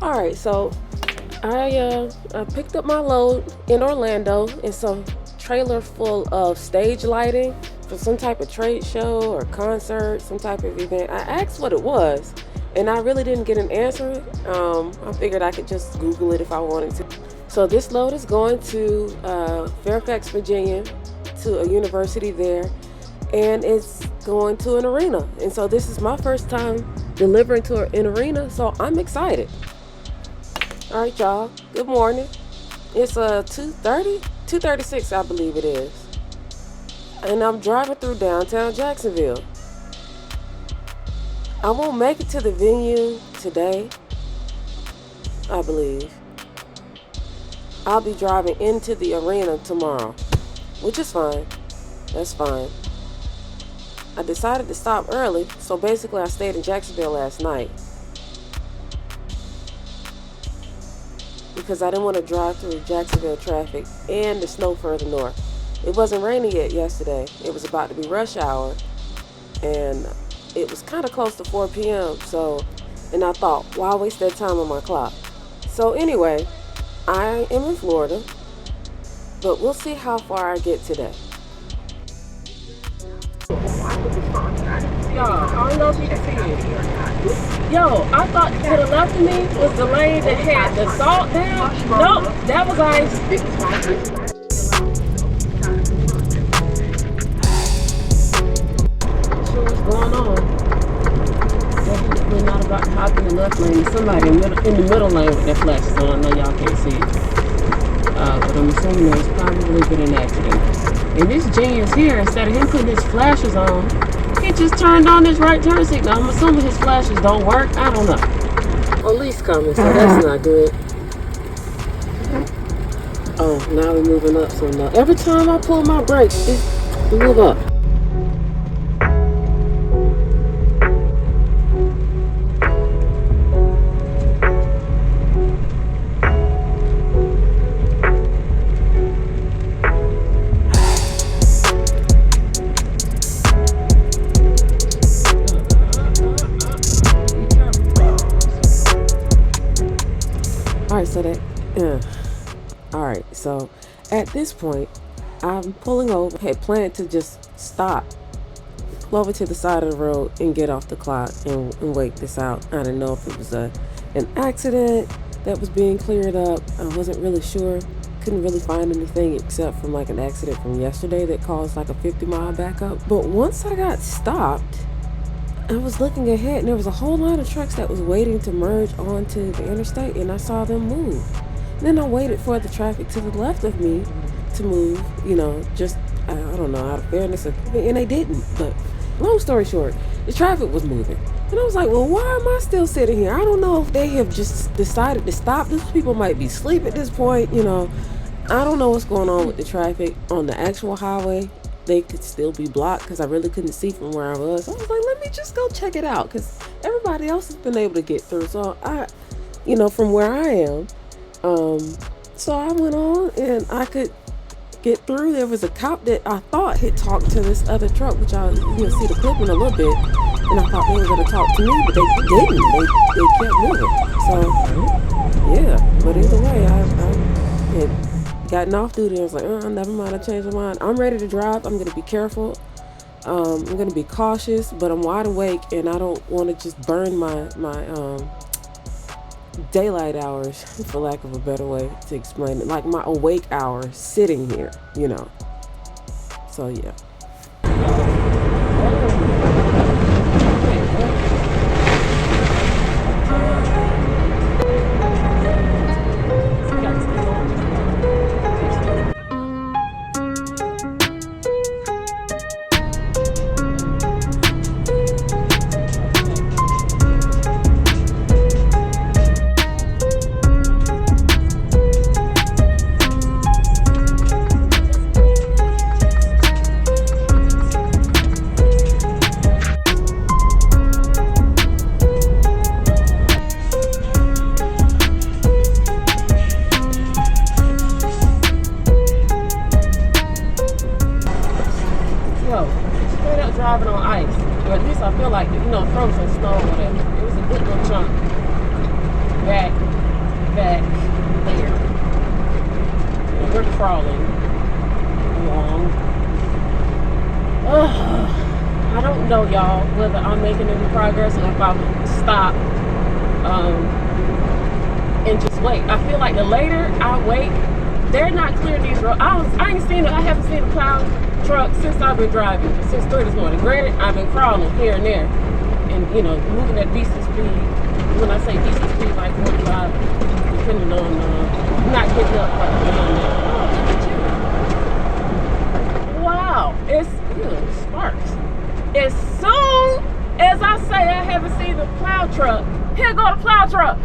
Alright, so I picked up my load in Orlando. It's a trailer full of stage lighting for some type of trade show or concert, some type of event. I asked what it was, and I really didn't get an answer. I figured I could just Google it if I wanted to. So this load is going to Fairfax, Virginia, to a university there, and it's going to an arena. And so this is my first time delivering to an arena, so I'm excited. All right, y'all, good morning. It's 2:36, I believe it is. And I'm driving through downtown Jacksonville. I won't make it to the venue today, I believe. I'll be driving into the arena tomorrow, which is fine. That's fine. I decided to stop early, so basically I stayed in Jacksonville last night because I didn't want to drive through Jacksonville traffic and the snow further north. It wasn't raining yet yesterday. It was about to be rush hour, and it was kind of close to 4 p.m. And I thought, why waste that time on my clock? So anyway, I am in Florida, but we'll see how far I get today. Yo, I don't know if you can see it. Yo, I thought to the left of me was the lane that had the salt down. Nope, that was ice. Sure what's going on. Definitely not about to hop in the left lane. Somebody in the middle lane with their flashes on. I know y'all can't see it. But I'm assuming there's probably been an accident. And this genius here, instead of him putting his flashes on, he just turned on his right turn signal. I'm assuming his flashes don't work. I don't know. Police coming, so that's not good. Oh, now we're moving up. So now every time I pull my brakes, we move up. Alright, so at this point, I'm pulling over. I had planned to just stop, pull over to the side of the road and get off the clock and wait this out. I didn't know if it was an accident that was being cleared up. I wasn't really sure. Couldn't really find anything except from like an accident from yesterday that caused like a 50-mile backup. But once I got stopped, I was looking ahead and there was a whole lot of trucks that was waiting to merge onto the interstate, and I saw them move. And then I waited for the traffic to the left of me to move, just, I don't know, out of fairness, and they didn't. But long story short, the traffic was moving. And I was like, well, why am I still sitting here? I don't know if they have just decided to stop. These people might be asleep at this point, I don't know what's going on with the traffic on the actual highway. They could still be blocked because I really couldn't see from where I was. So I was like, let me just go check it out because everybody else has been able to get through. So I, from where I am, so I went on and I could get through. There was a cop that I thought had talked to this other truck, which I'll see the clip in a little bit. And I thought they were going to talk to me, but they didn't. They kept moving. So, yeah. But either way, I had gotten off duty. I was like, never mind. I changed my mind. I'm ready to drive. I'm going to be careful. I'm going to be cautious, but I'm wide awake, and I don't want to just burn my daylight hours, for lack of a better way to explain it, like my awake hours sitting here, So yeah. chunk back there. And we're crawling along. I don't know, y'all, whether I'm making any progress or if I'll stop and just wait. I feel like the later I wait, they're not clearing these roads. I haven't seen a plow truck since I've been driving, since 3 this morning. Granted, I've been crawling here and there and, moving at decent speed. When I say decent speed, like 45, depending on, not getting up like down there. Oh, wow, it's sparks. As soon as I say I haven't seen the plow truck, here go the plow truck.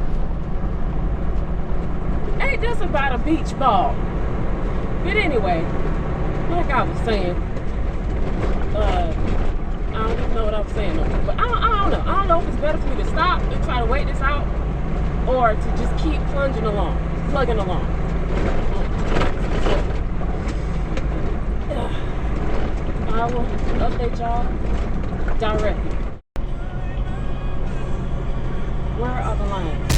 Ain't this about a beach ball? But anyway, like I was saying, I don't even know what I was saying, but I don't know. I don't know if it's better for me to stop and try to wait this out, or to just keep plugging along. I will update y'all directly. Where are the lines?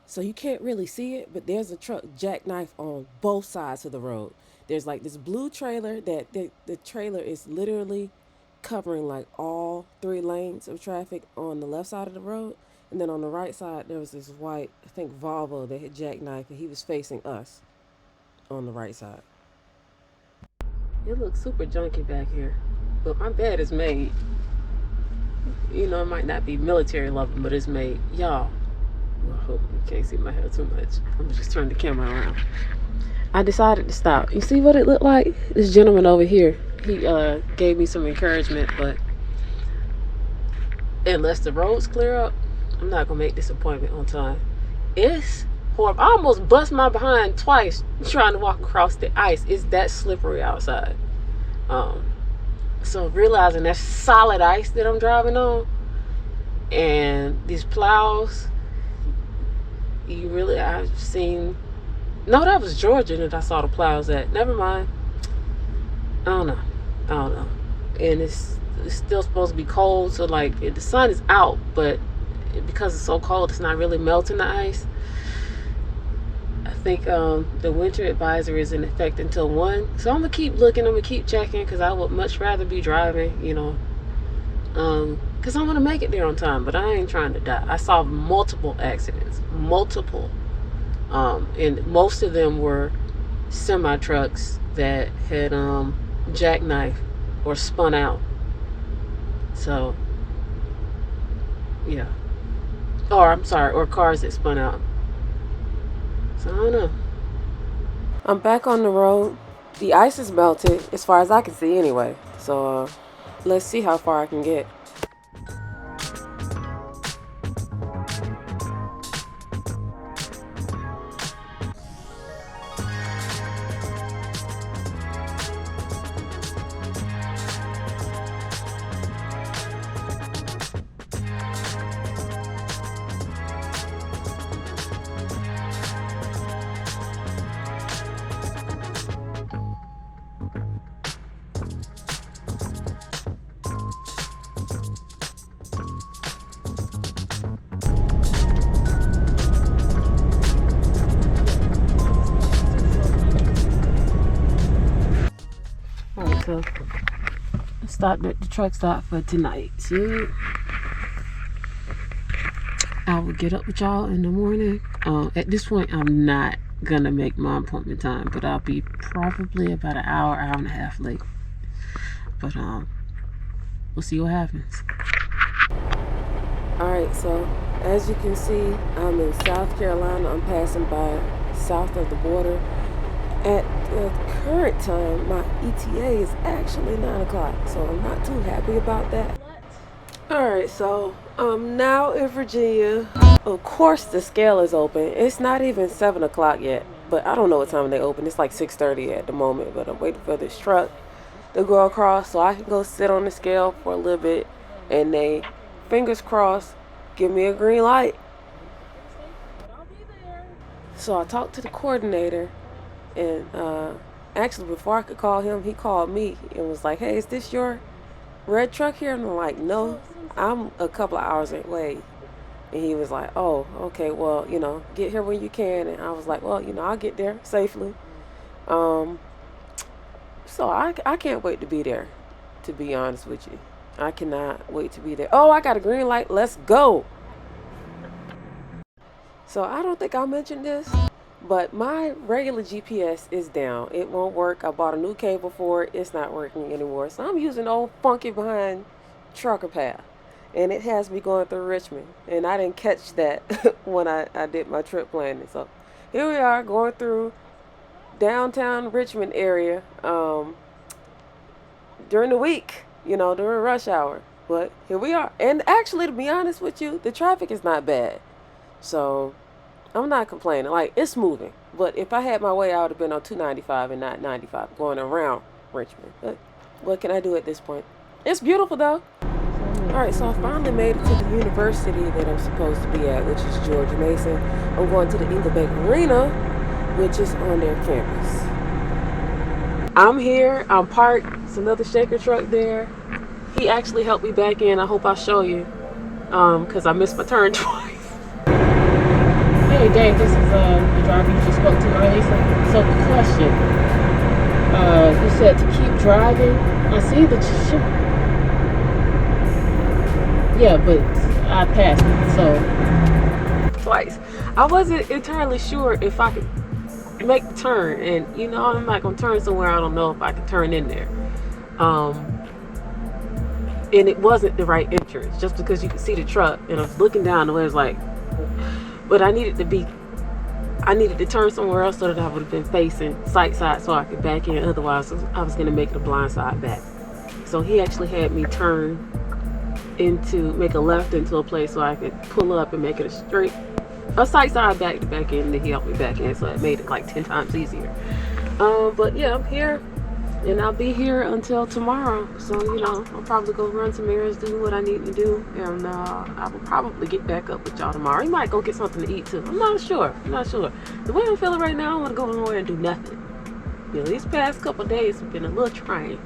So you can't really see it, but there's a truck jackknife on both sides of the road. There's like this blue trailer that the trailer is literally covering like all 3 lanes of traffic on the left side of the road. And then on the right side, there was this white, I think, Volvo that had jackknife, and he was facing us on the right side. It looks super junky back here, but my bed is made. It might not be military level, but it's made. Y'all, I hope you can't see my hair too much. I'm just turning the camera around. I decided to stop. You see what it looked like? This gentleman over here, he gave me some encouragement, but unless the roads clear up, I'm not gonna make this appointment on time. It's horrible. I almost bust my behind twice trying to walk across the ice. It's that slippery outside. So realizing that's solid ice that I'm driving on, and these plows, I've seen, no, that was Georgia that I saw the plows at. Never mind. I don't know. And it's still supposed to be cold, so like the sun is out, but because it's so cold, it's not really melting the ice. I think the winter advisory is in effect until 1. So I'm gonna keep looking, I'm gonna keep checking, because I would much rather be driving, because I want to make it there on time, but I ain't trying to die. I saw multiple accidents, and most of them were semi trucks that had jackknife or spun out. So yeah, or cars that spun out. So I don't know. I'm back on the road. The ice is melted as far as I can see anyway. So let's see how far I can get. So stopped at the truck stop for tonight. So I will get up with y'all in the morning. At this point, I'm not gonna make my appointment time, but I'll be probably about an hour and a half late. But we'll see what happens. All right, so As you can see, I'm in South Carolina. I'm passing by south of the border. At the current time, my ETA is actually 9 o'clock, so I'm not too happy about that. Alright, so I'm now in Virginia. Of course, the scale is open. It's not even 7 o'clock yet, but I don't know what time they open. It's like 6:30 at the moment, but I'm waiting for this truck to go across so I can go sit on the scale for a little bit, and they, fingers crossed, give me a green light. So I talked to the coordinator, and actually before I could call him, he called me and was like, "Hey, is this your red truck here?" And I'm like, "No, I'm a couple of hours away." And he was like, "Oh, okay, well, get here when you can." And I was like, "Well, I'll get there safely." So I can't wait to be there, to be honest with you. I cannot wait to be there. Oh, I got a green light. Let's go. So I don't think I mentioned this, but my regular GPS is down. It won't work. I bought a new cable for it. It's not working anymore. So I'm using old funky behind trucker path. And it has me going through Richmond. And I didn't catch that when I did my trip planning. So here we are going through downtown Richmond area during the week, during rush hour. But here we are. And actually, to be honest with you, the traffic is not bad. So I'm not complaining. Like, it's moving. But if I had my way, I would have been on 295 and not 95 going around Richmond. But what can I do at this point? It's beautiful, though. Alright, so I finally made it to the university that I'm supposed to be at, which is George Mason. I'm going to the Eagle Bank Arena, which is on their campus. I'm here. I'm parked. It's another shaker truck there. He actually helped me back in. I hope I'll show you, because I missed my turn twice. Hey Dave, this is the driver you just spoke to earlier. So the question, you said to keep driving. I see that you should. Yeah, but I passed it, so twice. I wasn't entirely sure if I could make the turn, and I'm not gonna turn somewhere I don't know if I can turn in there. And it wasn't the right entrance, just because you could see the truck, and I was looking down the way. I was like, but I needed to turn somewhere else so that I would have been facing sight side so I could back in. Otherwise, I was gonna make the blind side back. So he actually had me make a left into a place so I could pull up and make it a sight side back to back in, and then he helped me back in, so it made it like 10 times easier. But yeah, I'm here, and I'll be here until tomorrow. So I'll probably go run some errands, do what I need to do, and I will probably get back up with y'all tomorrow. You might go get something to eat too. I'm not sure. The way I'm feeling right now, I want to go nowhere and do nothing. These past couple days have been a little trying.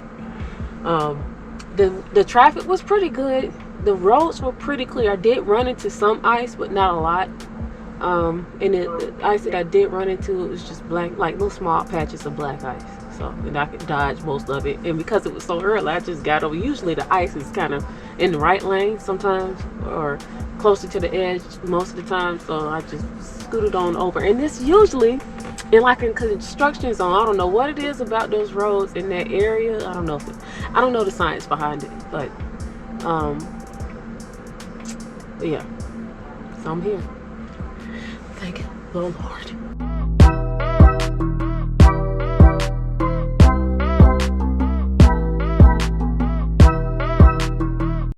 The traffic was pretty good. The roads were pretty clear. I did run into some ice, but not a lot. And the ice that I did run into, it was just black, like little small patches of black ice. So, and I could dodge most of it. And because it was so early, I just got over. Usually the ice is kind of in the right lane sometimes, or closer to the edge most of the time. So I just scooted on over. And this usually in like a construction zone. I don't know what it is about those roads in that area. I don't know the science behind it, but yeah. So I'm here. Thank the Lord.